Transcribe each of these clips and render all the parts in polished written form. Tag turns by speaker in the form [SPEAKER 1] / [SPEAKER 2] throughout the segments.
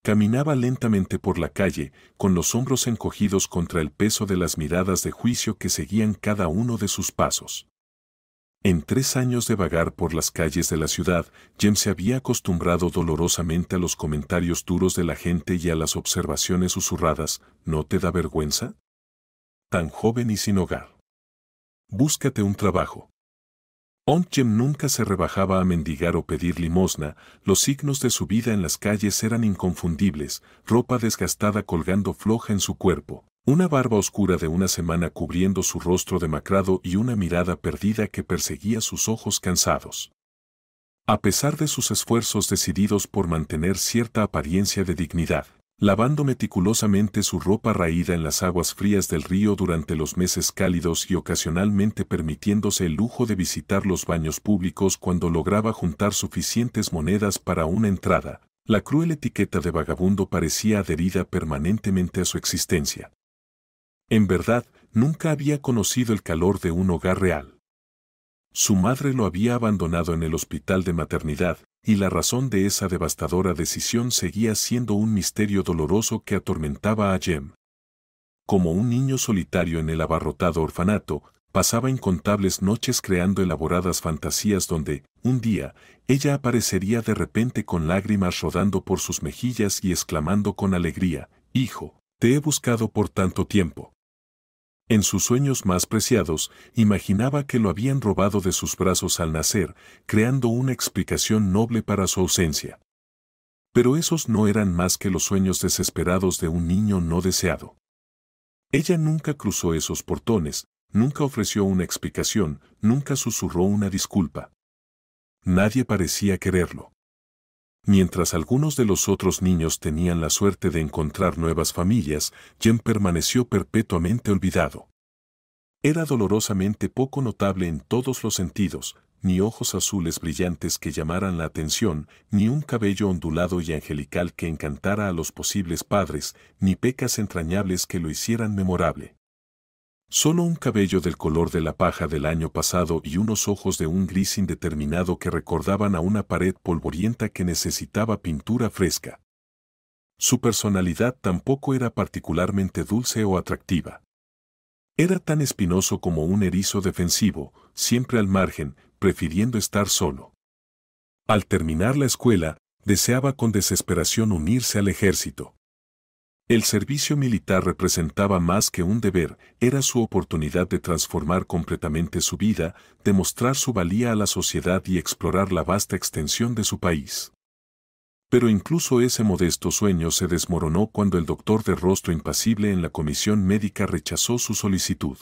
[SPEAKER 1] Caminaba lentamente por la calle, con los hombros encogidos contra el peso de las miradas de juicio que seguían cada uno de sus pasos. En 3 años de vagar por las calles de la ciudad, Jem se había acostumbrado dolorosamente a los comentarios duros de la gente y a las observaciones susurradas. ¿No te da vergüenza? Tan joven y sin hogar. Búscate un trabajo. Jem nunca se rebajaba a mendigar o pedir limosna. Los signos de su vida en las calles eran inconfundibles: ropa desgastada colgando floja en su cuerpo, una barba oscura de una semana cubriendo su rostro demacrado y una mirada perdida que perseguía sus ojos cansados. A pesar de sus esfuerzos decididos por mantener cierta apariencia de dignidad, lavando meticulosamente su ropa raída en las aguas frías del río durante los meses cálidos y ocasionalmente permitiéndose el lujo de visitar los baños públicos cuando lograba juntar suficientes monedas para una entrada, la cruel etiqueta de vagabundo parecía adherida permanentemente a su existencia. En verdad, nunca había conocido el calor de un hogar real. Su madre lo había abandonado en el hospital de maternidad, y la razón de esa devastadora decisión seguía siendo un misterio doloroso que atormentaba a Jem. Como un niño solitario en el abarrotado orfanato, pasaba incontables noches creando elaboradas fantasías donde, un día, ella aparecería de repente con lágrimas rodando por sus mejillas y exclamando con alegría: «Hijo, te he buscado por tanto tiempo». En sus sueños más preciados, imaginaba que lo habían robado de sus brazos al nacer, creando una explicación noble para su ausencia. Pero esos no eran más que los sueños desesperados de un niño no deseado. Ella nunca cruzó esos portones, nunca ofreció una explicación, nunca susurró una disculpa. Nadie parecía quererlo. Mientras algunos de los otros niños tenían la suerte de encontrar nuevas familias, Jem permaneció perpetuamente olvidado. Era dolorosamente poco notable en todos los sentidos: ni ojos azules brillantes que llamaran la atención, ni un cabello ondulado y angelical que encantara a los posibles padres, ni pecas entrañables que lo hicieran memorable. Solo un cabello del color de la paja del año pasado y unos ojos de un gris indeterminado que recordaban a una pared polvorienta que necesitaba pintura fresca. Su personalidad tampoco era particularmente dulce o atractiva. Era tan espinoso como un erizo defensivo, siempre al margen, prefiriendo estar solo. Al terminar la escuela, deseaba con desesperación unirse al ejército. El servicio militar representaba más que un deber, era su oportunidad de transformar completamente su vida, demostrar su valía a la sociedad y explorar la vasta extensión de su país. Pero incluso ese modesto sueño se desmoronó cuando el doctor de rostro impasible en la comisión médica rechazó su solicitud.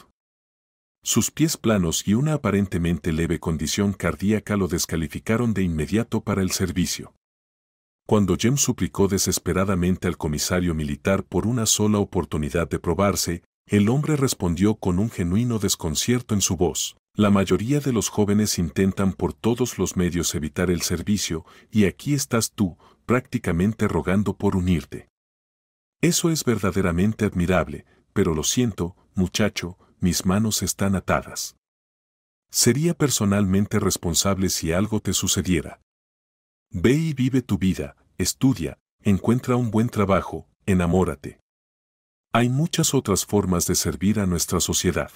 [SPEAKER 1] Sus pies planos y una aparentemente leve condición cardíaca lo descalificaron de inmediato para el servicio. Cuando Jem suplicó desesperadamente al comisario militar por una sola oportunidad de probarse, el hombre respondió con un genuino desconcierto en su voz: «La mayoría de los jóvenes intentan por todos los medios evitar el servicio, y aquí estás tú, prácticamente rogando por unirte. Eso es verdaderamente admirable, pero lo siento, muchacho, mis manos están atadas. Sería personalmente responsable si algo te sucediera. Ve y vive tu vida, estudia, encuentra un buen trabajo, enamórate. Hay muchas otras formas de servir a nuestra sociedad.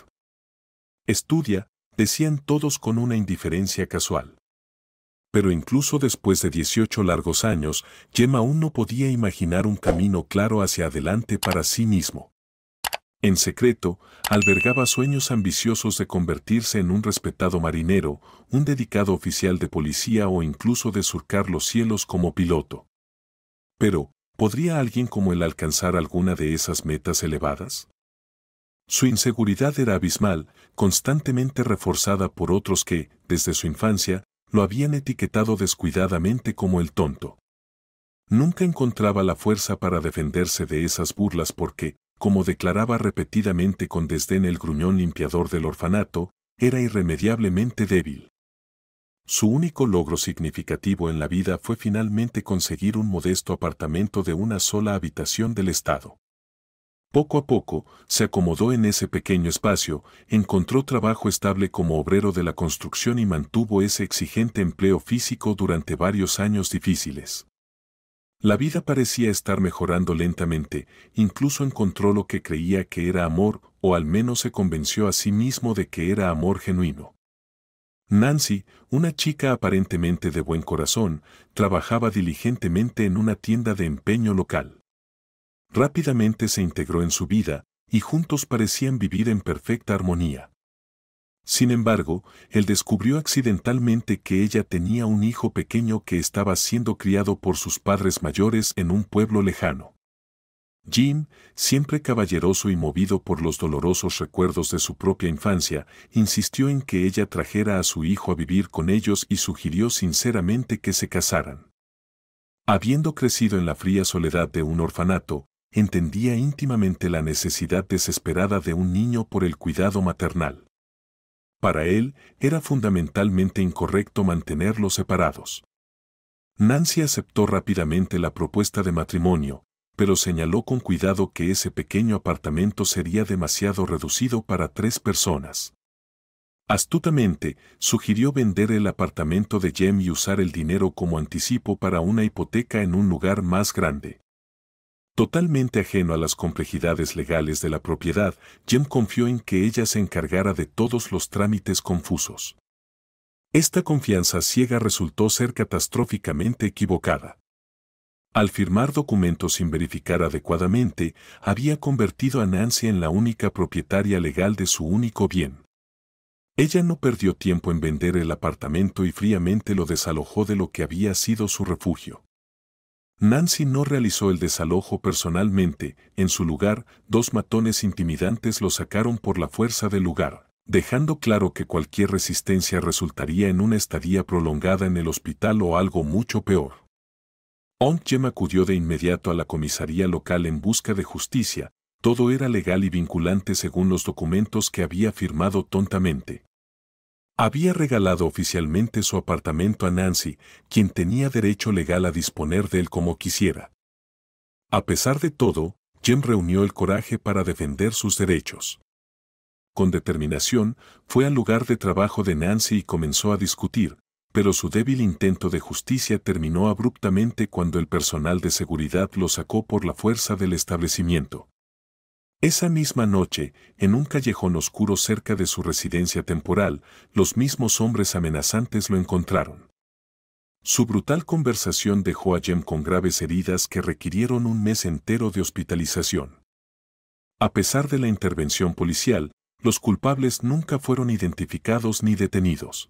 [SPEAKER 1] Estudia», decían todos con una indiferencia casual. Pero incluso después de 18 largos años, Jem aún no podía imaginar un camino claro hacia adelante para sí mismo. En secreto, albergaba sueños ambiciosos de convertirse en un respetado marinero, un dedicado oficial de policía o incluso de surcar los cielos como piloto. Pero, ¿podría alguien como él alcanzar alguna de esas metas elevadas? Su inseguridad era abismal, constantemente reforzada por otros que, desde su infancia, lo habían etiquetado descuidadamente como el tonto. Nunca encontraba la fuerza para defenderse de esas burlas porque, como declaraba repetidamente con desdén el gruñón limpiador del orfanato, era irremediablemente débil. Su único logro significativo en la vida fue finalmente conseguir un modesto apartamento de una sola habitación del estado. Poco a poco, se acomodó en ese pequeño espacio, encontró trabajo estable como obrero de la construcción y mantuvo ese exigente empleo físico durante varios años difíciles. La vida parecía estar mejorando lentamente, incluso encontró lo que creía que era amor, o al menos se convenció a sí mismo de que era amor genuino. Nancy, una chica aparentemente de buen corazón, trabajaba diligentemente en una tienda de empeño local. Rápidamente se integró en su vida, y juntos parecían vivir en perfecta armonía. Sin embargo, él descubrió accidentalmente que ella tenía un hijo pequeño que estaba siendo criado por sus padres mayores en un pueblo lejano. Jim, siempre caballeroso y movido por los dolorosos recuerdos de su propia infancia, insistió en que ella trajera a su hijo a vivir con ellos y sugirió sinceramente que se casaran. Habiendo crecido en la fría soledad de un orfanato, entendía íntimamente la necesidad desesperada de un niño por el cuidado maternal. Para él, era fundamentalmente incorrecto mantenerlos separados. Nancy aceptó rápidamente la propuesta de matrimonio, pero señaló con cuidado que ese pequeño apartamento sería demasiado reducido para 3 personas. Astutamente, sugirió vender el apartamento de Jem y usar el dinero como anticipo para una hipoteca en un lugar más grande. Totalmente ajeno a las complejidades legales de la propiedad, Jem confió en que ella se encargara de todos los trámites confusos. Esta confianza ciega resultó ser catastróficamente equivocada. Al firmar documentos sin verificar adecuadamente, había convertido a Nancy en la única propietaria legal de su único bien. Ella no perdió tiempo en vender el apartamento y fríamente lo desalojó de lo que había sido su refugio. Nancy no realizó el desalojo personalmente, en su lugar, 2 matones intimidantes lo sacaron por la fuerza del lugar, dejando claro que cualquier resistencia resultaría en una estadía prolongada en el hospital o algo mucho peor. Jem acudió de inmediato a la comisaría local en busca de justicia, todo era legal y vinculante según los documentos que había firmado tontamente. Había regalado oficialmente su apartamento a Nancy, quien tenía derecho legal a disponer de él como quisiera. A pesar de todo, Jem reunió el coraje para defender sus derechos. Con determinación, fue al lugar de trabajo de Nancy y comenzó a discutir, pero su débil intento de justicia terminó abruptamente cuando el personal de seguridad lo sacó por la fuerza del establecimiento. Esa misma noche, en un callejón oscuro cerca de su residencia temporal, los mismos hombres amenazantes lo encontraron. Su brutal conversación dejó a Jem con graves heridas que requirieron un mes entero de hospitalización. A pesar de la intervención policial, los culpables nunca fueron identificados ni detenidos.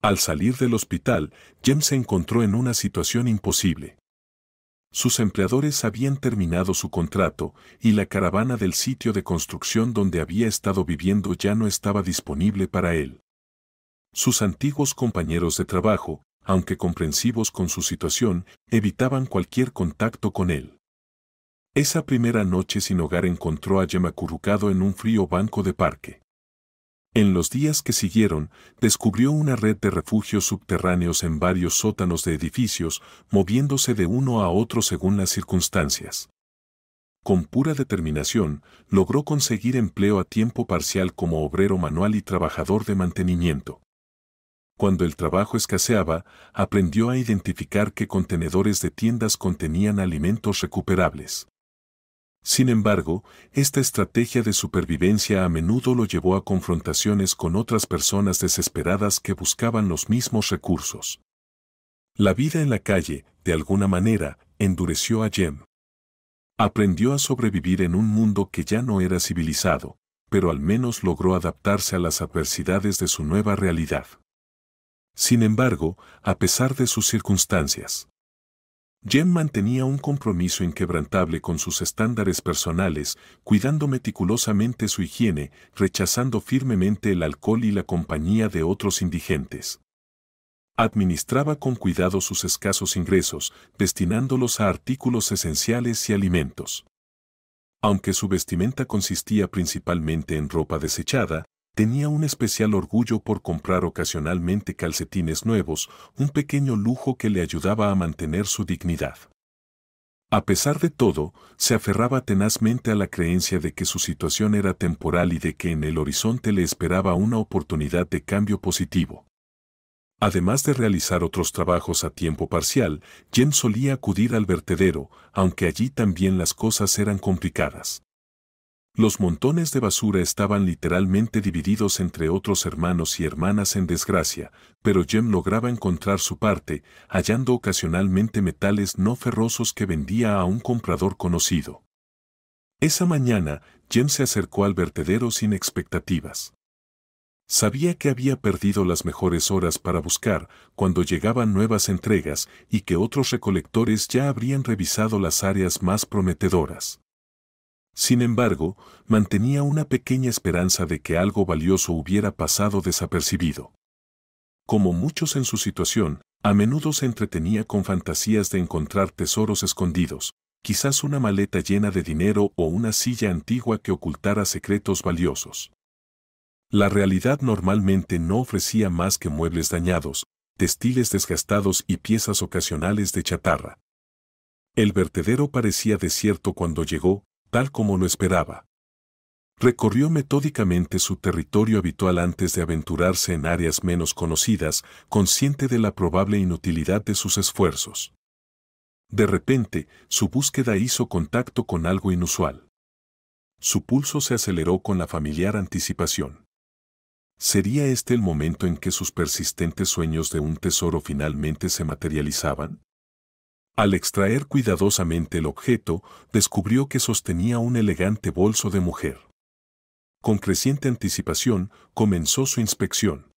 [SPEAKER 1] Al salir del hospital, Jem se encontró en una situación imposible. Sus empleadores habían terminado su contrato y la caravana del sitio de construcción donde había estado viviendo ya no estaba disponible para él. Sus antiguos compañeros de trabajo, aunque comprensivos con su situación, evitaban cualquier contacto con él. Esa primera noche sin hogar encontró a Jem acurrucado en un frío banco de parque. En los días que siguieron, descubrió una red de refugios subterráneos en varios sótanos de edificios, moviéndose de uno a otro según las circunstancias. Con pura determinación, logró conseguir empleo a tiempo parcial como obrero manual y trabajador de mantenimiento. Cuando el trabajo escaseaba, aprendió a identificar qué contenedores de tiendas contenían alimentos recuperables. Sin embargo, esta estrategia de supervivencia a menudo lo llevó a confrontaciones con otras personas desesperadas que buscaban los mismos recursos. La vida en la calle, de alguna manera, endureció a Jem. Aprendió a sobrevivir en un mundo que ya no era civilizado, pero al menos logró adaptarse a las adversidades de su nueva realidad. Sin embargo, a pesar de sus circunstancias, Jem mantenía un compromiso inquebrantable con sus estándares personales, cuidando meticulosamente su higiene, rechazando firmemente el alcohol y la compañía de otros indigentes. Administraba con cuidado sus escasos ingresos, destinándolos a artículos esenciales y alimentos. Aunque su vestimenta consistía principalmente en ropa desechada, tenía un especial orgullo por comprar ocasionalmente calcetines nuevos, un pequeño lujo que le ayudaba a mantener su dignidad. A pesar de todo, se aferraba tenazmente a la creencia de que su situación era temporal y de que en el horizonte le esperaba una oportunidad de cambio positivo. Además de realizar otros trabajos a tiempo parcial, Jem solía acudir al vertedero, aunque allí también las cosas eran complicadas. Los montones de basura estaban literalmente divididos entre otros hermanos y hermanas en desgracia, pero Jem lograba encontrar su parte, hallando ocasionalmente metales no ferrosos que vendía a un comprador conocido. Esa mañana, Jem se acercó al vertedero sin expectativas. Sabía que había perdido las mejores horas para buscar cuando llegaban nuevas entregas y que otros recolectores ya habrían revisado las áreas más prometedoras. Sin embargo, mantenía una pequeña esperanza de que algo valioso hubiera pasado desapercibido. Como muchos en su situación, a menudo se entretenía con fantasías de encontrar tesoros escondidos, quizás una maleta llena de dinero o una silla antigua que ocultara secretos valiosos. La realidad normalmente no ofrecía más que muebles dañados, textiles desgastados y piezas ocasionales de chatarra. El vertedero parecía desierto cuando llegó, tal como lo esperaba. Recorrió metódicamente su territorio habitual antes de aventurarse en áreas menos conocidas, consciente de la probable inutilidad de sus esfuerzos. De repente, su búsqueda hizo contacto con algo inusual. Su pulso se aceleró con la familiar anticipación. ¿Sería este el momento en que sus persistentes sueños de un tesoro finalmente se materializaban? Al extraer cuidadosamente el objeto, descubrió que sostenía un elegante bolso de mujer. Con creciente anticipación, comenzó su inspección.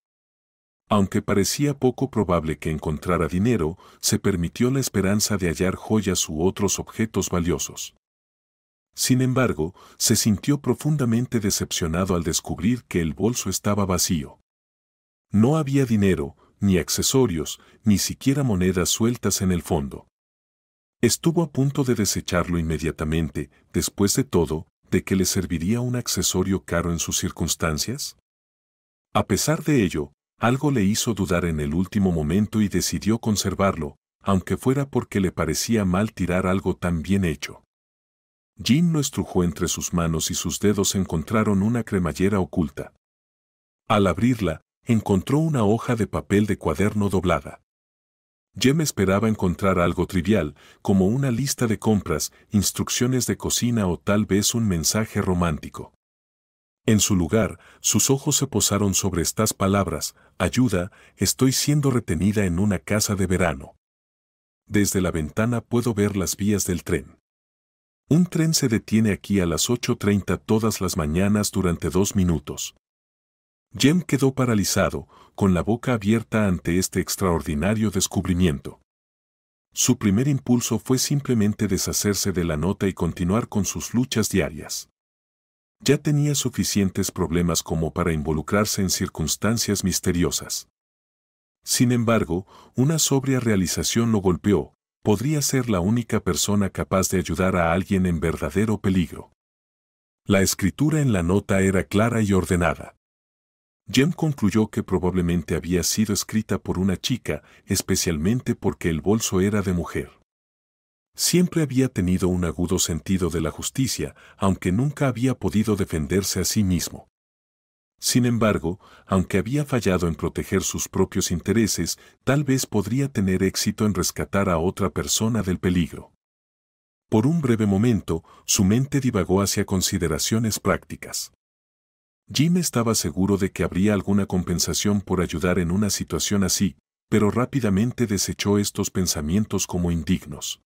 [SPEAKER 1] Aunque parecía poco probable que encontrara dinero, se permitió la esperanza de hallar joyas u otros objetos valiosos. Sin embargo, se sintió profundamente decepcionado al descubrir que el bolso estaba vacío. No había dinero, ni accesorios, ni siquiera monedas sueltas en el fondo. Estuvo a punto de desecharlo inmediatamente, después de todo, ¿de qué le serviría un accesorio caro en sus circunstancias? A pesar de ello, algo le hizo dudar en el último momento y decidió conservarlo, aunque fuera porque le parecía mal tirar algo tan bien hecho. Jean lo estrujó entre sus manos y sus dedos encontraron una cremallera oculta. Al abrirla, encontró una hoja de papel de cuaderno doblada. Jem esperaba encontrar algo trivial, como una lista de compras, instrucciones de cocina o tal vez un mensaje romántico. En su lugar, sus ojos se posaron sobre estas palabras: ayuda, estoy siendo retenida en una casa de verano. Desde la ventana puedo ver las vías del tren. Un tren se detiene aquí a las 8:30 todas las mañanas durante 2 minutos. Jem quedó paralizado, con la boca abierta ante este extraordinario descubrimiento. Su primer impulso fue simplemente deshacerse de la nota y continuar con sus luchas diarias. Ya tenía suficientes problemas como para involucrarse en circunstancias misteriosas. Sin embargo, una sobria realización lo golpeó: podría ser la única persona capaz de ayudar a alguien en verdadero peligro. La escritura en la nota era clara y ordenada. Jem concluyó que probablemente había sido escrita por una chica, especialmente porque el bolso era de mujer. Siempre había tenido un agudo sentido de la justicia, aunque nunca había podido defenderse a sí mismo. Sin embargo, aunque había fallado en proteger sus propios intereses, tal vez podría tener éxito en rescatar a otra persona del peligro. Por un breve momento, su mente divagó hacia consideraciones prácticas. Jim estaba seguro de que habría alguna compensación por ayudar en una situación así, pero rápidamente desechó estos pensamientos como indignos.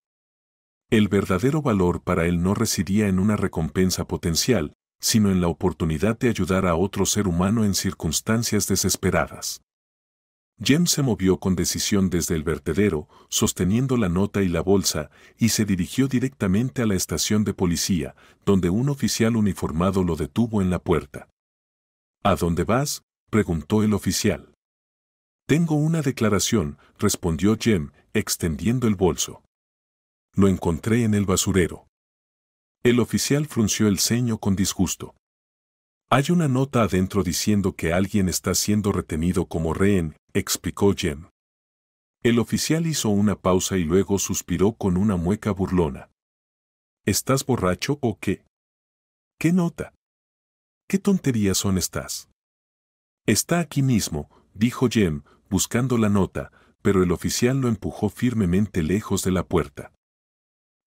[SPEAKER 1] El verdadero valor para él no residía en una recompensa potencial, sino en la oportunidad de ayudar a otro ser humano en circunstancias desesperadas. Jem se movió con decisión desde el vertedero, sosteniendo la nota y la bolsa, y se dirigió directamente a la estación de policía, donde un oficial uniformado lo detuvo en la puerta. ¿A dónde vas?, preguntó el oficial. Tengo una declaración, respondió Jem, extendiendo el bolso. Lo encontré en el basurero. El oficial frunció el ceño con disgusto. Hay una nota adentro diciendo que alguien está siendo retenido como rehén, explicó Jem. El oficial hizo una pausa y luego suspiró con una mueca burlona. ¿Estás borracho o qué? ¿Qué nota? ¿Qué tonterías son estas? Está aquí mismo, dijo Jem, buscando la nota, pero el oficial lo empujó firmemente lejos de la puerta.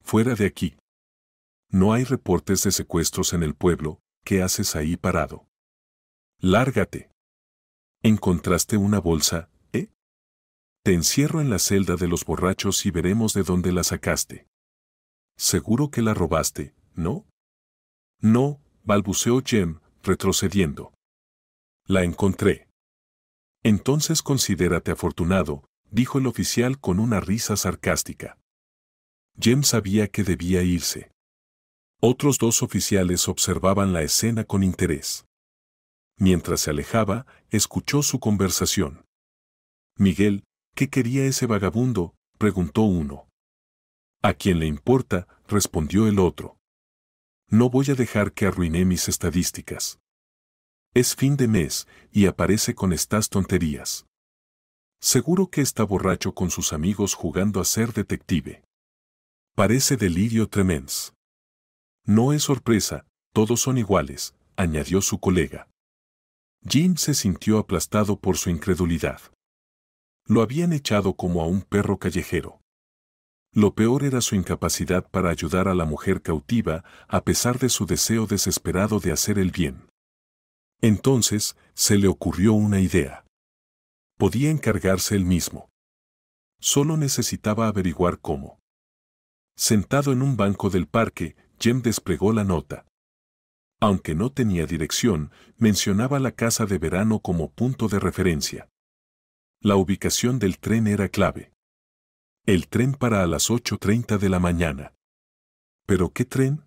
[SPEAKER 1] Fuera de aquí. No hay reportes de secuestros en el pueblo. ¿Qué haces ahí parado? Lárgate. ¿Encontraste una bolsa, eh? Te encierro en la celda de los borrachos y veremos de dónde la sacaste. Seguro que la robaste, ¿no? No, balbuceó Jem, retrocediendo. La encontré. Entonces considérate afortunado, dijo el oficial con una risa sarcástica. Jem sabía que debía irse. Otros dos oficiales observaban la escena con interés. Mientras se alejaba, escuchó su conversación. Miguel, ¿qué quería ese vagabundo?, preguntó uno. ¿A quién le importa?, respondió el otro. No voy a dejar que arruine mis estadísticas. Es fin de mes, y aparece con estas tonterías. Seguro que está borracho con sus amigos jugando a ser detective. Parece delirio tremens. No es sorpresa, todos son iguales, añadió su colega. Jim se sintió aplastado por su incredulidad. Lo habían echado como a un perro callejero. Lo peor era su incapacidad para ayudar a la mujer cautiva, a pesar de su deseo desesperado de hacer el bien. Entonces, se le ocurrió una idea. Podía encargarse él mismo. Solo necesitaba averiguar cómo. Sentado en un banco del parque, Jem desplegó la nota. Aunque no tenía dirección, mencionaba la casa de verano como punto de referencia. La ubicación del tren era clave. El tren para a las 8:30 de la mañana. ¿Pero qué tren?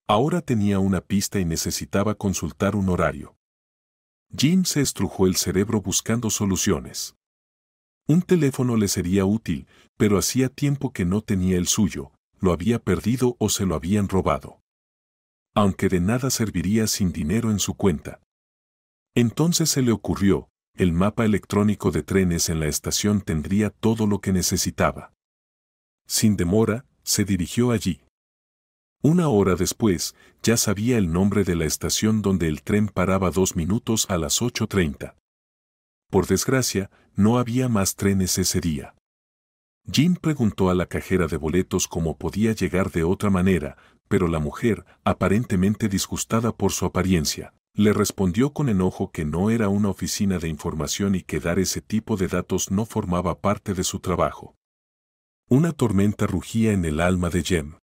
[SPEAKER 1] Ahora tenía una pista y necesitaba consultar un horario. Jim se estrujó el cerebro buscando soluciones. Un teléfono le sería útil, pero hacía tiempo que no tenía el suyo, lo había perdido o se lo habían robado. Aunque de nada serviría sin dinero en su cuenta. Entonces se le ocurrió, el mapa electrónico de trenes en la estación tendría todo lo que necesitaba. Sin demora, se dirigió allí. Una hora después, ya sabía el nombre de la estación donde el tren paraba 2 minutos a las 8:30. Por desgracia, no había más trenes ese día. Jim preguntó a la cajera de boletos cómo podía llegar de otra manera, pero la mujer, aparentemente disgustada por su apariencia, le respondió con enojo que no era una oficina de información y que dar ese tipo de datos no formaba parte de su trabajo. Una tormenta rugía en el alma de Jem.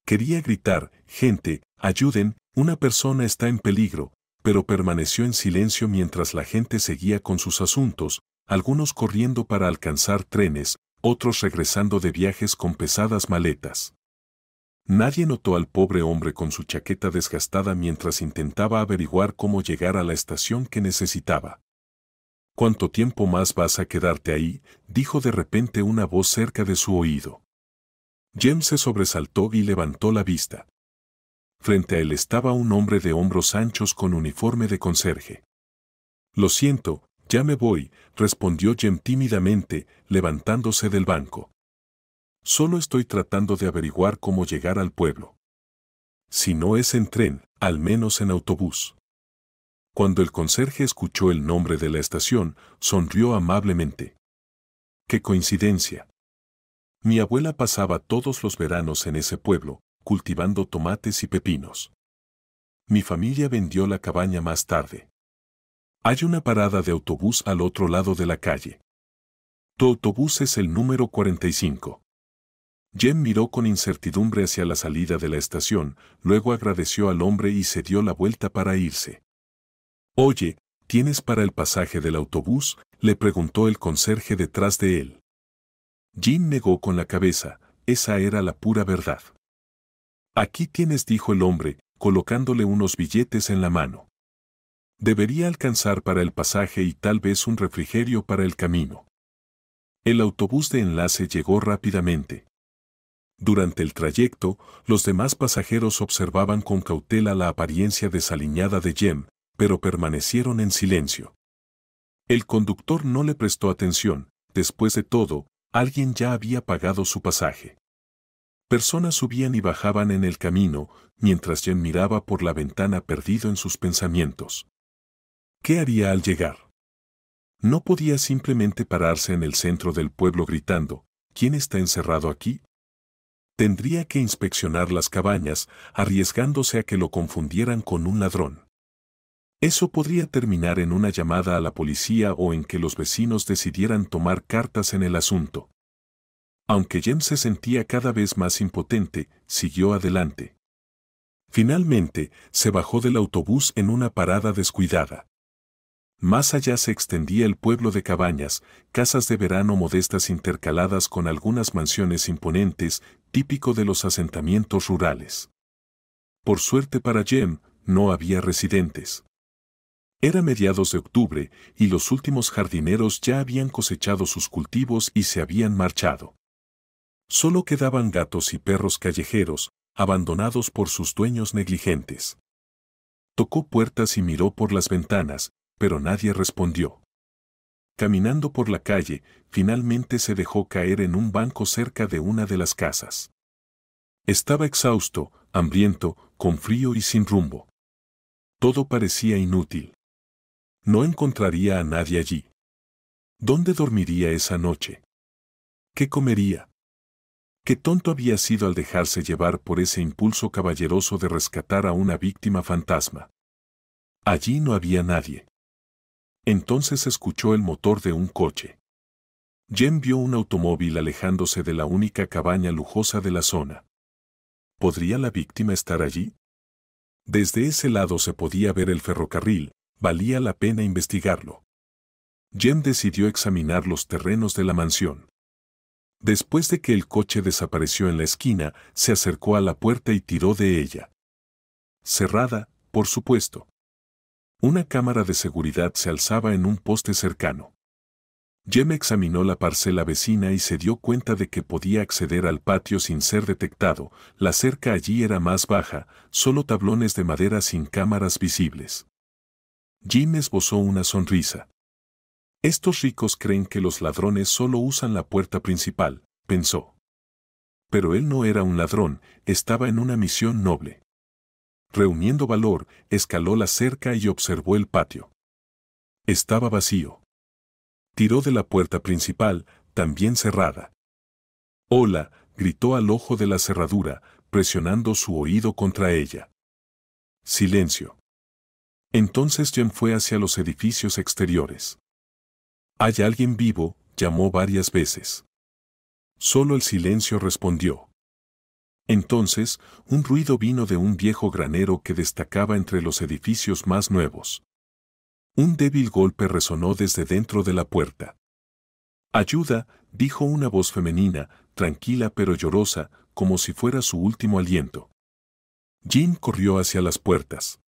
[SPEAKER 1] Quería gritar, gente, ayuden, una persona está en peligro, pero permaneció en silencio mientras la gente seguía con sus asuntos, algunos corriendo para alcanzar trenes, otros regresando de viajes con pesadas maletas. Nadie notó al pobre hombre con su chaqueta desgastada mientras intentaba averiguar cómo llegar a la estación que necesitaba. ¿Cuánto tiempo más vas a quedarte ahí?, dijo de repente una voz cerca de su oído. Jem se sobresaltó y levantó la vista. Frente a él estaba un hombre de hombros anchos con uniforme de conserje. Lo siento, ya me voy, respondió Jem tímidamente, levantándose del banco. Solo estoy tratando de averiguar cómo llegar al pueblo. Si no es en tren, al menos en autobús. Cuando el conserje escuchó el nombre de la estación, sonrió amablemente. ¡Qué coincidencia! Mi abuela pasaba todos los veranos en ese pueblo, cultivando tomates y pepinos. Mi familia vendió la cabaña más tarde. Hay una parada de autobús al otro lado de la calle. Tu autobús es el número 45. Jem miró con incertidumbre hacia la salida de la estación, luego agradeció al hombre y se dio la vuelta para irse. Oye, ¿tienes para el pasaje del autobús?, le preguntó el conserje detrás de él. Jim negó con la cabeza, esa era la pura verdad. Aquí tienes, dijo el hombre, colocándole unos billetes en la mano. Debería alcanzar para el pasaje y tal vez un refrigerio para el camino. El autobús de enlace llegó rápidamente. Durante el trayecto, los demás pasajeros observaban con cautela la apariencia desaliñada de Jem, pero permanecieron en silencio. El conductor no le prestó atención, después de todo, alguien ya había pagado su pasaje. Personas subían y bajaban en el camino, mientras Jem miraba por la ventana perdido en sus pensamientos. ¿Qué haría al llegar? No podía simplemente pararse en el centro del pueblo gritando, ¿quién está encerrado aquí? Tendría que inspeccionar las cabañas, arriesgándose a que lo confundieran con un ladrón. Eso podría terminar en una llamada a la policía o en que los vecinos decidieran tomar cartas en el asunto. Aunque Jem se sentía cada vez más impotente, siguió adelante. Finalmente, se bajó del autobús en una parada descuidada. Más allá se extendía el pueblo de cabañas, casas de verano modestas intercaladas con algunas mansiones imponentes, típico de los asentamientos rurales. Por suerte para Jem, no había residentes. Era mediados de octubre y los últimos jardineros ya habían cosechado sus cultivos y se habían marchado. Solo quedaban gatos y perros callejeros, abandonados por sus dueños negligentes. Tocó puertas y miró por las ventanas, pero nadie respondió. Caminando por la calle, finalmente se dejó caer en un banco cerca de una de las casas. Estaba exhausto, hambriento, con frío y sin rumbo. Todo parecía inútil. No encontraría a nadie allí. ¿Dónde dormiría esa noche? ¿Qué comería? Qué tonto había sido al dejarse llevar por ese impulso caballeroso de rescatar a una víctima fantasma. Allí no había nadie. Entonces escuchó el motor de un coche. Jem vio un automóvil alejándose de la única cabaña lujosa de la zona. ¿Podría la víctima estar allí? Desde ese lado se podía ver el ferrocarril, valía la pena investigarlo. Jem decidió examinar los terrenos de la mansión. Después de que el coche desapareció en la esquina, se acercó a la puerta y tiró de ella. Cerrada, por supuesto. Una cámara de seguridad se alzaba en un poste cercano. Jem examinó la parcela vecina y se dio cuenta de que podía acceder al patio sin ser detectado. La cerca allí era más baja, solo tablones de madera sin cámaras visibles. Jem esbozó una sonrisa. Estos ricos creen que los ladrones solo usan la puerta principal, pensó. Pero él no era un ladrón, estaba en una misión noble. Reuniendo valor, escaló la cerca y observó el patio. Estaba vacío. Tiró de la puerta principal, también cerrada. «Hola», gritó al ojo de la cerradura, presionando su oído contra ella. Silencio. Entonces Jem fue hacia los edificios exteriores. «¿Hay alguien vivo?», llamó varias veces. Solo el silencio respondió. Entonces, un ruido vino de un viejo granero que destacaba entre los edificios más nuevos. Un débil golpe resonó desde dentro de la puerta. «Ayuda», dijo una voz femenina, tranquila pero llorosa, como si fuera su último aliento. Jem corrió hacia las puertas.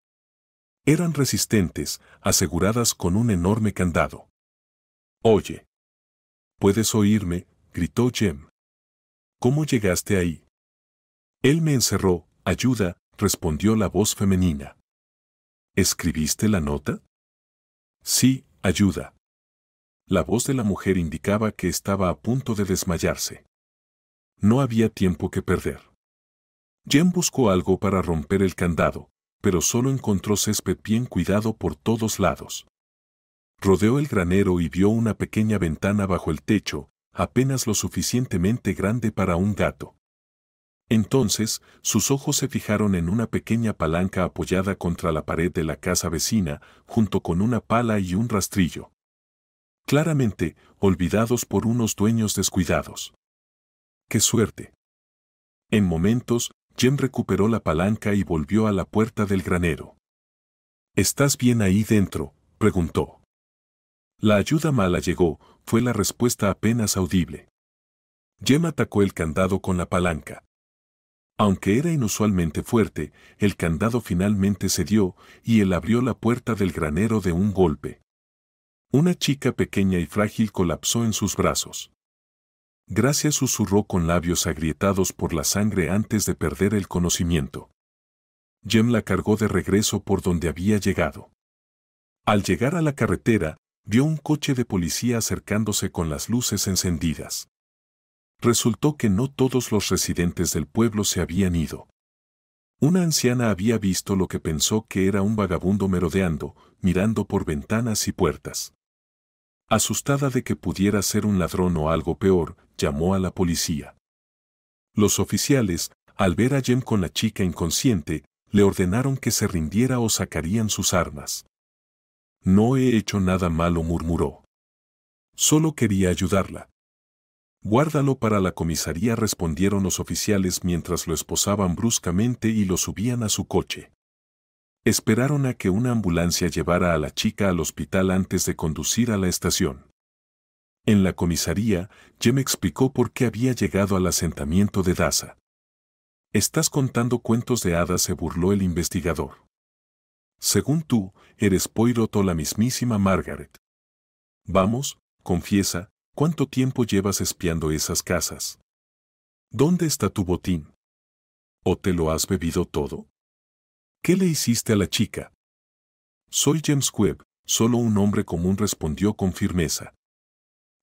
[SPEAKER 1] Eran resistentes, aseguradas con un enorme candado. «Oye. ¿Puedes oírme?», gritó Jem. «¿Cómo llegaste ahí?». «Él me encerró, ayuda», respondió la voz femenina. «¿Escribiste la nota?». «Sí, ayuda». La voz de la mujer indicaba que estaba a punto de desmayarse. No había tiempo que perder. Jem buscó algo para romper el candado, pero solo encontró césped bien cuidado por todos lados. Rodeó el granero y vio una pequeña ventana bajo el techo, apenas lo suficientemente grande para un gato. Entonces, sus ojos se fijaron en una pequeña palanca apoyada contra la pared de la casa vecina, junto con una pala y un rastrillo. Claramente, olvidados por unos dueños descuidados. ¡Qué suerte! En momentos, Jem recuperó la palanca y volvió a la puerta del granero. «¿Estás bien ahí dentro?», preguntó. «La ayuda mala llegó», fue la respuesta apenas audible. Jem atacó el candado con la palanca. Aunque era inusualmente fuerte, el candado finalmente cedió y él abrió la puerta del granero de un golpe. Una chica pequeña y frágil colapsó en sus brazos. «Gracias», susurró con labios agrietados por la sangre antes de perder el conocimiento. Jem la cargó de regreso por donde había llegado. Al llegar a la carretera, vio un coche de policía acercándose con las luces encendidas. Resultó que no todos los residentes del pueblo se habían ido. Una anciana había visto lo que pensó que era un vagabundo merodeando, mirando por ventanas y puertas. Asustada de que pudiera ser un ladrón o algo peor, llamó a la policía. Los oficiales, al ver a Jem con la chica inconsciente, le ordenaron que se rindiera o sacarían sus armas. No he hecho nada malo, murmuró. Solo quería ayudarla. Guárdalo para la comisaría, respondieron los oficiales mientras lo esposaban bruscamente y lo subían a su coche. Esperaron a que una ambulancia llevara a la chica al hospital antes de conducir a la estación. En la comisaría, Jem explicó por qué había llegado al asentamiento de Daza. «Estás contando cuentos de hadas», se burló el investigador. «Según tú, eres Poirot o la mismísima Margaret. Vamos, confiesa, ¿cuánto tiempo llevas espiando esas casas? ¿Dónde está tu botín? ¿O te lo has bebido todo? ¿Qué le hiciste a la chica?» «Soy James Webb, solo un hombre común», respondió con firmeza.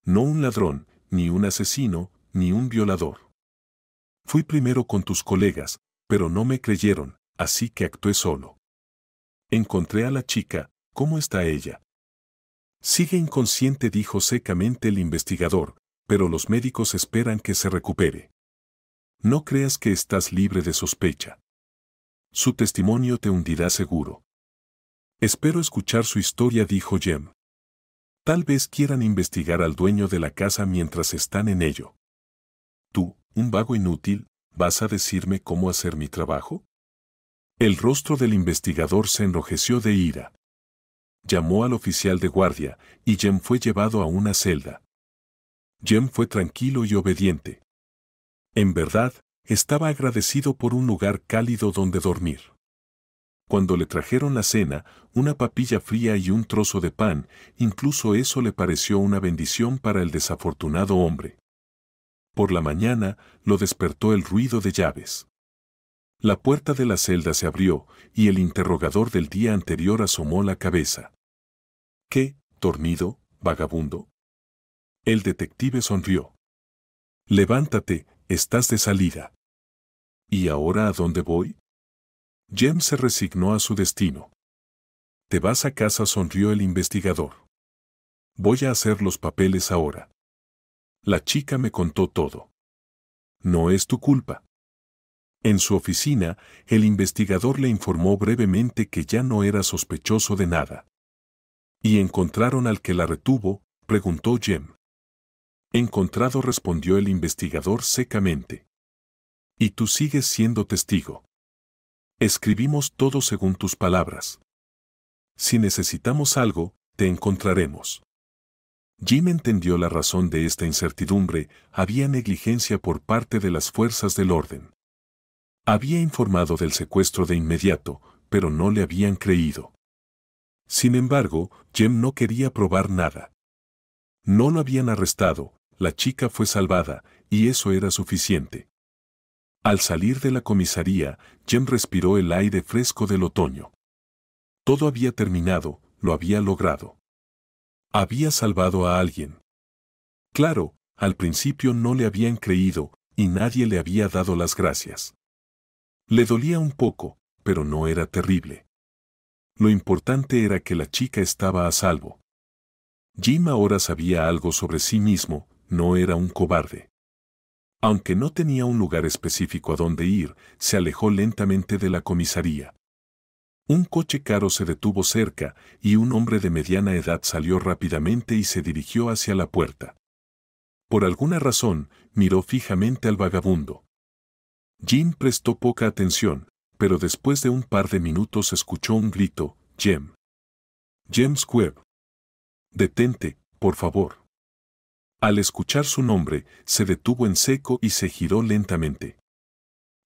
[SPEAKER 1] «No un ladrón, ni un asesino, ni un violador. Fui primero con tus colegas, pero no me creyeron, así que actué solo. Encontré a la chica. ¿Cómo está ella?» «Sigue inconsciente», dijo secamente el investigador, «pero los médicos esperan que se recupere. No creas que estás libre de sospecha. Su testimonio te hundirá seguro». «Espero escuchar su historia», dijo Jem. «Tal vez quieran investigar al dueño de la casa mientras están en ello». «Tú, un vago inútil, ¿vas a decirme cómo hacer mi trabajo?» El rostro del investigador se enrojeció de ira. Llamó al oficial de guardia, y Jem fue llevado a una celda. Jem fue tranquilo y obediente. En verdad, estaba agradecido por un lugar cálido donde dormir. Cuando le trajeron la cena, una papilla fría y un trozo de pan, incluso eso le pareció una bendición para el desafortunado hombre. Por la mañana, lo despertó el ruido de llaves. La puerta de la celda se abrió, y el interrogador del día anterior asomó la cabeza. «¿Qué, dormido, vagabundo?» El detective sonrió. «Levántate, estás de salida». «¿Y ahora a dónde voy?» Jem se resignó a su destino. «Te vas a casa», sonrió el investigador. «Voy a hacer los papeles ahora. La chica me contó todo. No es tu culpa». En su oficina, el investigador le informó brevemente que ya no era sospechoso de nada. «¿Y encontraron al que la retuvo?», preguntó Jem. «Encontrado», respondió el investigador secamente. «Y tú sigues siendo testigo. Escribimos todo según tus palabras. Si necesitamos algo, te encontraremos». Jim entendió la razón de esta incertidumbre. Había negligencia por parte de las fuerzas del orden. Había informado del secuestro de inmediato, pero no le habían creído. Sin embargo, Jem no quería probar nada. No lo habían arrestado, la chica fue salvada, y eso era suficiente. Al salir de la comisaría, Jem respiró el aire fresco del otoño. Todo había terminado, lo había logrado. Había salvado a alguien. Claro, al principio no le habían creído, y nadie le había dado las gracias. Le dolía un poco, pero no era terrible. Lo importante era que la chica estaba a salvo. Jim ahora sabía algo sobre sí mismo, no era un cobarde. Aunque no tenía un lugar específico a donde ir, se alejó lentamente de la comisaría. Un coche caro se detuvo cerca, y un hombre de mediana edad salió rápidamente y se dirigió hacia la puerta. Por alguna razón, miró fijamente al vagabundo. Jim prestó poca atención, pero después de un par de minutos escuchó un grito: «Jem. James Webb. Detente, por favor». Al escuchar su nombre, se detuvo en seco y se giró lentamente.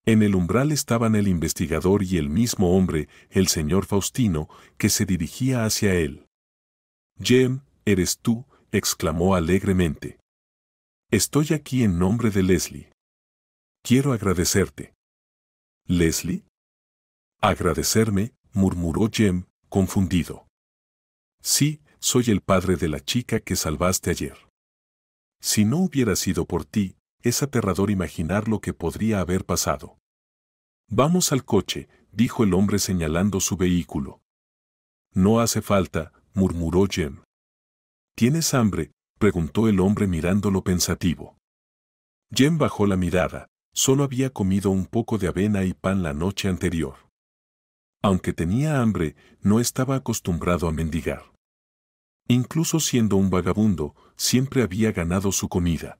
[SPEAKER 1] En el umbral estaban el investigador y el mismo hombre, el señor Faustino, que se dirigía hacia él. «Jem, ¿eres tú?», exclamó alegremente. «Estoy aquí en nombre de Leslie. Quiero agradecerte». «¿Leslie?» «¿Agradecerme?», murmuró Jem, confundido. «Sí, soy el padre de la chica que salvaste ayer. Si no hubiera sido por ti, es aterrador imaginar lo que podría haber pasado». «Vamos al coche», dijo el hombre señalando su vehículo. «No hace falta», murmuró Jem. ¿Tienes hambre?, preguntó el hombre mirándolo pensativo. Jem bajó la mirada. Solo había comido un poco de avena y pan la noche anterior. Aunque tenía hambre, no estaba acostumbrado a mendigar. Incluso siendo un vagabundo, siempre había ganado su comida.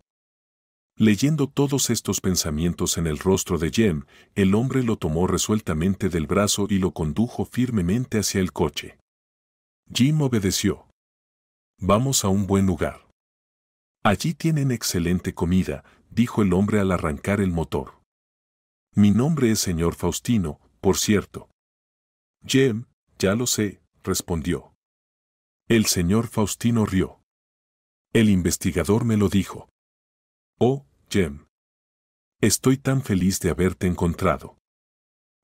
[SPEAKER 1] Leyendo todos estos pensamientos en el rostro de Jem, el hombre lo tomó resueltamente del brazo y lo condujo firmemente hacia el coche. Jim obedeció. Vamos a un buen lugar. Allí tienen excelente comida, dijo el hombre al arrancar el motor. Mi nombre es señor Faustino, por cierto. Jem, ya lo sé, respondió. El señor Faustino rió. El investigador me lo dijo. Oh, Jem. Estoy tan feliz de haberte encontrado.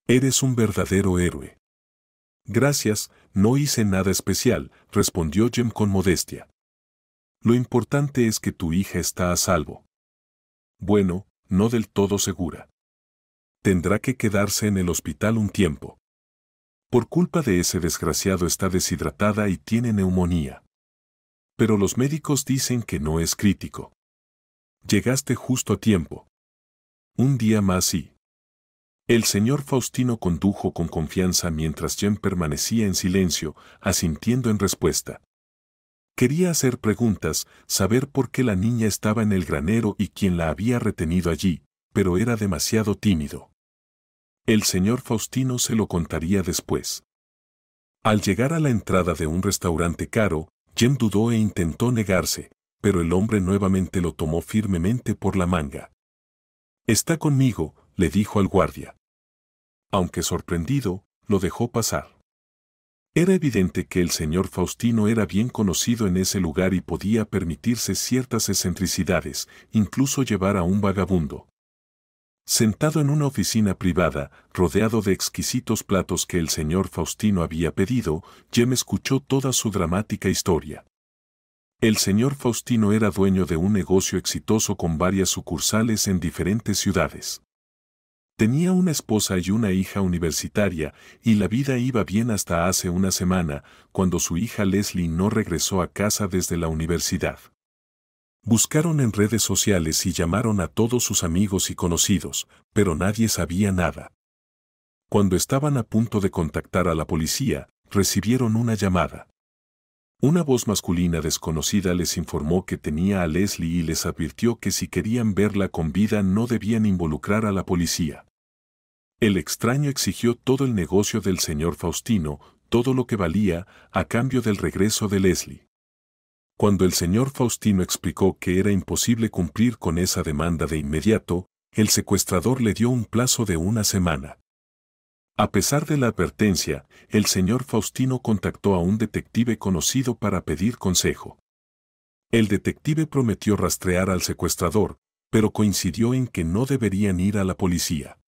[SPEAKER 1] Eres un verdadero héroe. Gracias, no hice nada especial, respondió Jem con modestia. Lo importante es que tu hija está a salvo. Bueno, no del todo segura. Tendrá que quedarse en el hospital un tiempo. Por culpa de ese desgraciado está deshidratada y tiene neumonía. Pero los médicos dicen que no es crítico. Llegaste justo a tiempo. Un día más y... El señor Faustino condujo con confianza mientras Jem permanecía en silencio, asintiendo en respuesta. Quería hacer preguntas, saber por qué la niña estaba en el granero y quién la había retenido allí, pero era demasiado tímido. El señor Faustino se lo contaría después. Al llegar a la entrada de un restaurante caro, Jem dudó e intentó negarse, pero el hombre nuevamente lo tomó firmemente por la manga. Está conmigo, le dijo al guardia. Aunque sorprendido, lo dejó pasar. Era evidente que el señor Faustino era bien conocido en ese lugar y podía permitirse ciertas excentricidades, incluso llevar a un vagabundo. Sentado en una oficina privada, rodeado de exquisitos platos que el señor Faustino había pedido, Jem escuchó toda su dramática historia. El señor Faustino era dueño de un negocio exitoso con varias sucursales en diferentes ciudades. Tenía una esposa y una hija universitaria, y la vida iba bien hasta hace una semana, cuando su hija Leslie no regresó a casa desde la universidad. Buscaron en redes sociales y llamaron a todos sus amigos y conocidos, pero nadie sabía nada. Cuando estaban a punto de contactar a la policía, recibieron una llamada. Una voz masculina desconocida les informó que tenía a Leslie y les advirtió que si querían verla con vida no debían involucrar a la policía. El extraño exigió todo el negocio del señor Faustino, todo lo que valía, a cambio del regreso de Leslie. Cuando el señor Faustino explicó que era imposible cumplir con esa demanda de inmediato, el secuestrador le dio un plazo de una semana. A pesar de la advertencia, el señor Faustino contactó a un detective conocido para pedir consejo. El detective prometió rastrear al secuestrador, pero coincidió en que no deberían ir a la policía.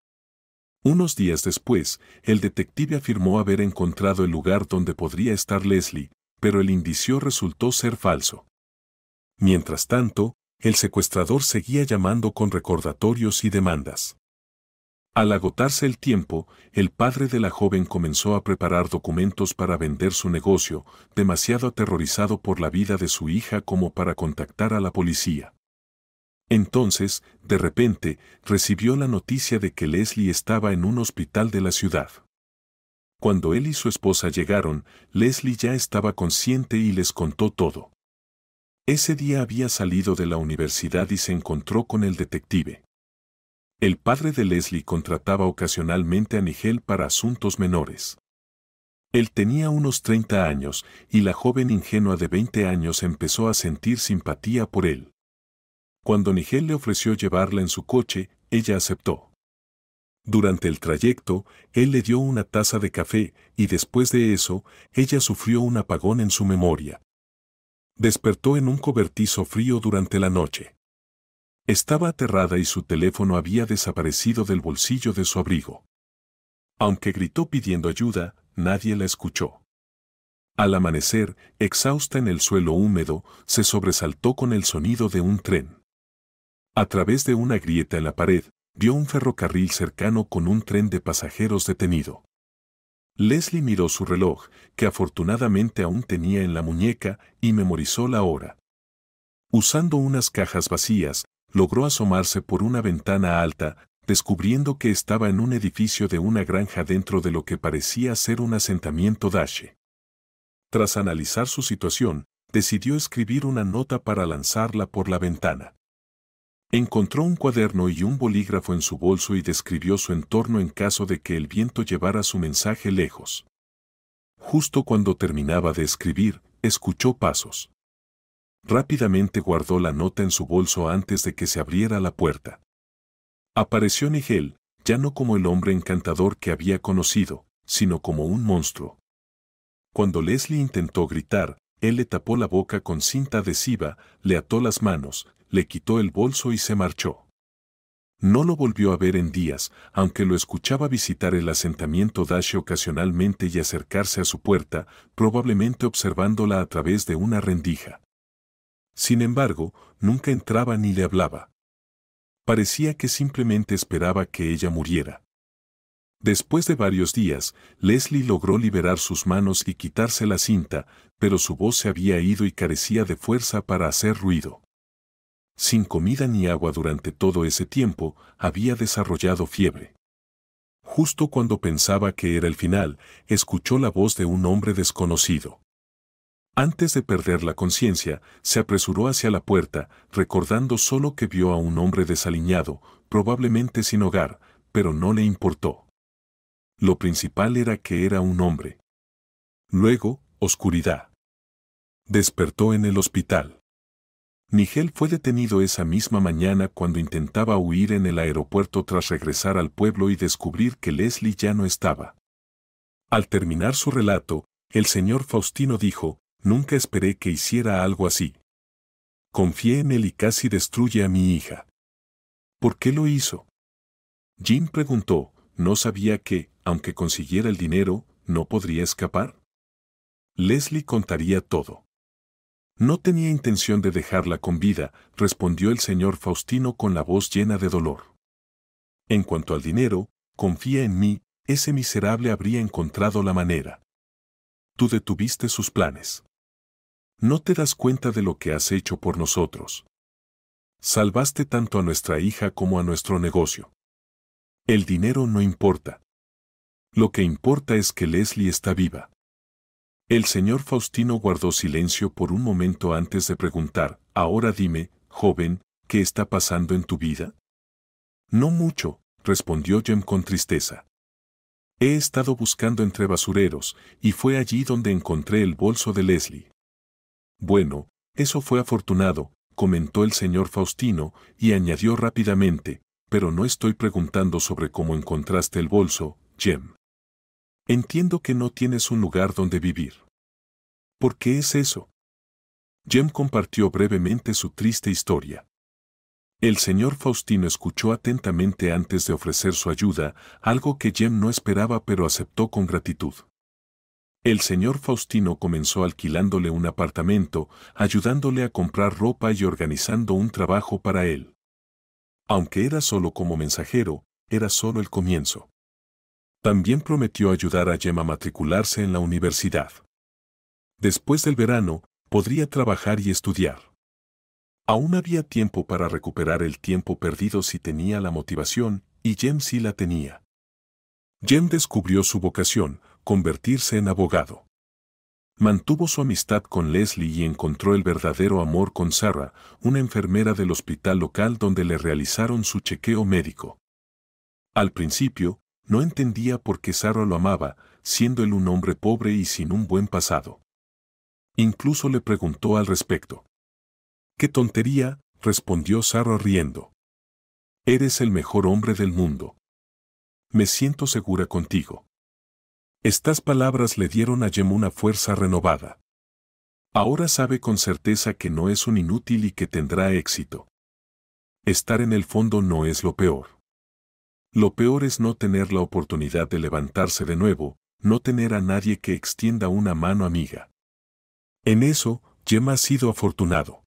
[SPEAKER 1] Unos días después, el detective afirmó haber encontrado el lugar donde podría estar Leslie, pero el indicio resultó ser falso. Mientras tanto, el secuestrador seguía llamando con recordatorios y demandas. Al agotarse el tiempo, el padre de la joven comenzó a preparar documentos para vender su negocio, demasiado aterrorizado por la vida de su hija como para contactar a la policía. Entonces, de repente, recibió la noticia de que Leslie estaba en un hospital de la ciudad. Cuando él y su esposa llegaron, Leslie ya estaba consciente y les contó todo. Ese día había salido de la universidad y se encontró con el detective. El padre de Leslie contrataba ocasionalmente a Nigel para asuntos menores. Él tenía unos 30 años, y la joven ingenua de 20 años empezó a sentir simpatía por él. Cuando Nigel le ofreció llevarla en su coche, ella aceptó. Durante el trayecto, él le dio una taza de café, y después de eso, ella sufrió un apagón en su memoria. Despertó en un cobertizo frío durante la noche. Estaba aterrada y su teléfono había desaparecido del bolsillo de su abrigo. Aunque gritó pidiendo ayuda, nadie la escuchó. Al amanecer, exhausta en el suelo húmedo, se sobresaltó con el sonido de un tren. A través de una grieta en la pared, vio un ferrocarril cercano con un tren de pasajeros detenido. Leslie miró su reloj, que afortunadamente aún tenía en la muñeca, y memorizó la hora. Usando unas cajas vacías, logró asomarse por una ventana alta, descubriendo que estaba en un edificio de una granja dentro de lo que parecía ser un asentamiento Dache. Tras analizar su situación, decidió escribir una nota para lanzarla por la ventana. Encontró un cuaderno y un bolígrafo en su bolso y describió su entorno en caso de que el viento llevara su mensaje lejos. Justo cuando terminaba de escribir, escuchó pasos. Rápidamente guardó la nota en su bolso antes de que se abriera la puerta. Apareció Nigel, ya no como el hombre encantador que había conocido, sino como un monstruo. Cuando Leslie intentó gritar, él le tapó la boca con cinta adhesiva, le ató las manos, le quitó el bolso y se marchó. No lo volvió a ver en días, aunque lo escuchaba visitar el asentamiento Dache ocasionalmente y acercarse a su puerta, probablemente observándola a través de una rendija. Sin embargo, nunca entraba ni le hablaba. Parecía que simplemente esperaba que ella muriera. Después de varios días, Leslie logró liberar sus manos y quitarse la cinta, pero su voz se había ido y carecía de fuerza para hacer ruido. Sin comida ni agua durante todo ese tiempo, había desarrollado fiebre. Justo cuando pensaba que era el final, escuchó la voz de un hombre desconocido. Antes de perder la conciencia, se apresuró hacia la puerta, recordando solo que vio a un hombre desaliñado, probablemente sin hogar, pero no le importó. Lo principal era que era un hombre. Luego, oscuridad. Despertó en el hospital. Nigel fue detenido esa misma mañana cuando intentaba huir en el aeropuerto tras regresar al pueblo y descubrir que Leslie ya no estaba. Al terminar su relato, el señor Faustino dijo: «Nunca esperé que hiciera algo así. Confié en él y casi destruye a mi hija». ¿Por qué lo hizo? Jim preguntó. ¿No sabía que, aunque consiguiera el dinero, no podría escapar? Leslie contaría todo. No tenía intención de dejarla con vida, respondió el señor Faustino con la voz llena de dolor. En cuanto al dinero, confía en mí, ese miserable habría encontrado la manera. Tú detuviste sus planes. No te das cuenta de lo que has hecho por nosotros. Salvaste tanto a nuestra hija como a nuestro negocio. El dinero no importa. Lo que importa es que Leslie está viva. El señor Faustino guardó silencio por un momento antes de preguntar: «Ahora dime, joven, ¿qué está pasando en tu vida?» «No mucho», respondió Jem con tristeza. «He estado buscando entre basureros, y fue allí donde encontré el bolso de Leslie». «Bueno, eso fue afortunado», comentó el señor Faustino, y añadió rápidamente: «pero no estoy preguntando sobre cómo encontraste el bolso, Jem. Entiendo que no tienes un lugar donde vivir». «¿Por qué es eso?» Jem compartió brevemente su triste historia. El señor Faustino escuchó atentamente antes de ofrecer su ayuda, algo que Jem no esperaba pero aceptó con gratitud. El señor Faustino comenzó alquilándole un apartamento, ayudándole a comprar ropa y organizando un trabajo para él. Aunque era solo como mensajero, era solo el comienzo. También prometió ayudar a Jem a matricularse en la universidad. Después del verano, podría trabajar y estudiar. Aún había tiempo para recuperar el tiempo perdido si tenía la motivación, y Jem sí la tenía. Jem descubrió su vocación, convertirse en abogado. Mantuvo su amistad con Leslie y encontró el verdadero amor con Sarah, una enfermera del hospital local donde le realizaron su chequeo médico. Al principio, no entendía por qué Sarah lo amaba, siendo él un hombre pobre y sin un buen pasado. Incluso le preguntó al respecto. «¡Qué tontería!», respondió Sarah riendo. «Eres el mejor hombre del mundo. Me siento segura contigo». Estas palabras le dieron a Jem una fuerza renovada. Ahora sabe con certeza que no es un inútil y que tendrá éxito. Estar en el fondo no es lo peor. Lo peor es no tener la oportunidad de levantarse de nuevo, no tener a nadie que extienda una mano amiga. En eso, Jem ha sido afortunado.